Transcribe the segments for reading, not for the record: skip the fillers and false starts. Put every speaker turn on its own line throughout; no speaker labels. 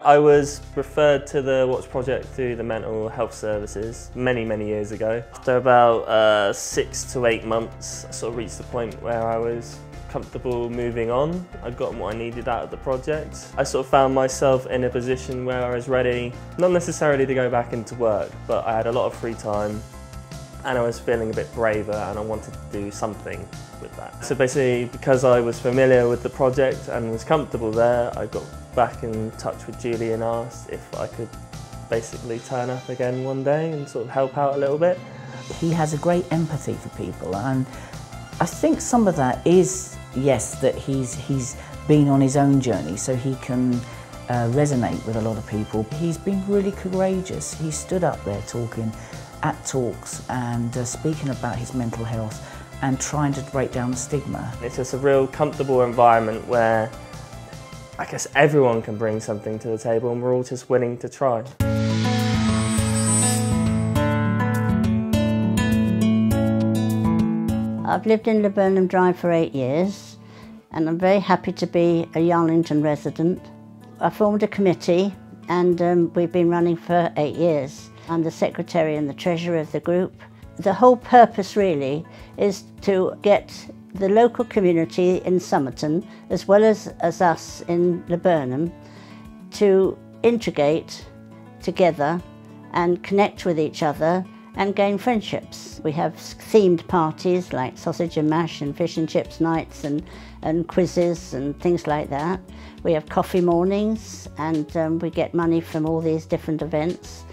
I was referred to the Watch Project through the Mental Health Services many years ago. After about 6 to 8 months, I sort of reached the point where I was comfortable moving on. I'd gotten what I needed out of the project. I sort of found myself in a position where I was ready, not necessarily to go back into work, but I had a lot of free time and I was feeling a bit braver and I wanted to do something with that. So basically, because I was familiar with the project and was comfortable there, I got back in touch with Julie and asked if I could basically turn up again one day and sort of help out a little bit.
He has a great empathy for people, and I think some of that is, yes, that he's been on his own journey, so he can resonate with a lot of people. He's been really courageous. He stood up there talking at talks and speaking about his mental health and trying to break down the stigma.
It's just a real comfortable environment where I guess everyone can bring something to the table and we're all just willing to try.
I've lived in Laburnum Drive for 8 years and I'm very happy to be a Yarlington resident. I formed a committee and we've been running for 8 years. I'm the secretary and the treasurer of the group. The whole purpose really is to get the local community in Somerton, as well as us in Laburnum, to integrate together and connect with each other and gain friendships. We have themed parties like sausage and mash and fish and chips nights and quizzes and things like that. We have coffee mornings and we get money from all these different events.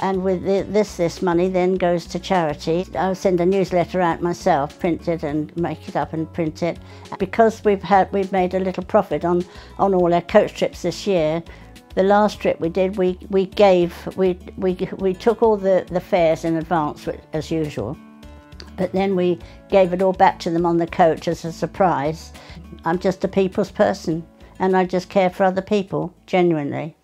And with this money then goes to charity. I'll send a newsletter out myself, print it and make it up and print it. Because we've made a little profit on all our coach trips this year. The last trip we did, we took all the fares in advance as usual, but then we gave it all back to them on the coach as a surprise. I'm just a people's person and I just care for other people, genuinely.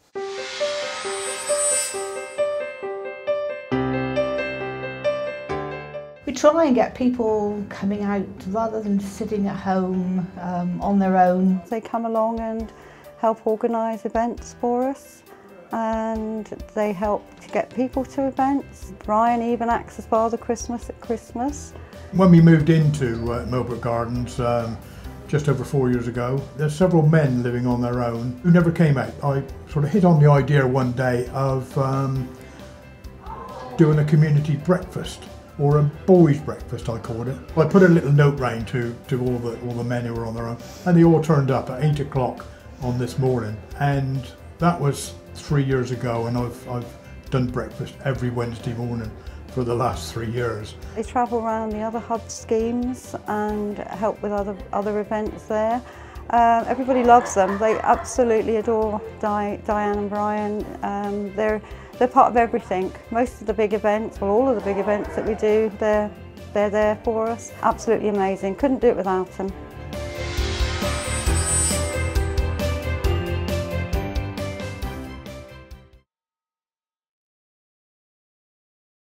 We try and get people coming out rather than sitting at home on their own.
They come along and help organise events for us, and they help to get people to events. Brian even acts as Father Christmas at Christmas.
When we moved into Millbrook Gardens just over 4 years ago, there's several men living on their own who never came out. I sort of hit on the idea one day of doing a community breakfast, or a boys' breakfast I called it. I put a little note round to all the men who were on their own, and they all turned up at 8 o'clock on this morning, and that was 3 years ago, and I've done breakfast every Wednesday morning for the last 3 years.
They travel around the other hub schemes and help with other events there. Everybody loves them. They absolutely adore Diane and Brian. They're part of everything. Most of the big events, well, all of the big events that we do, they're there for us. Absolutely amazing. Couldn't do it without them.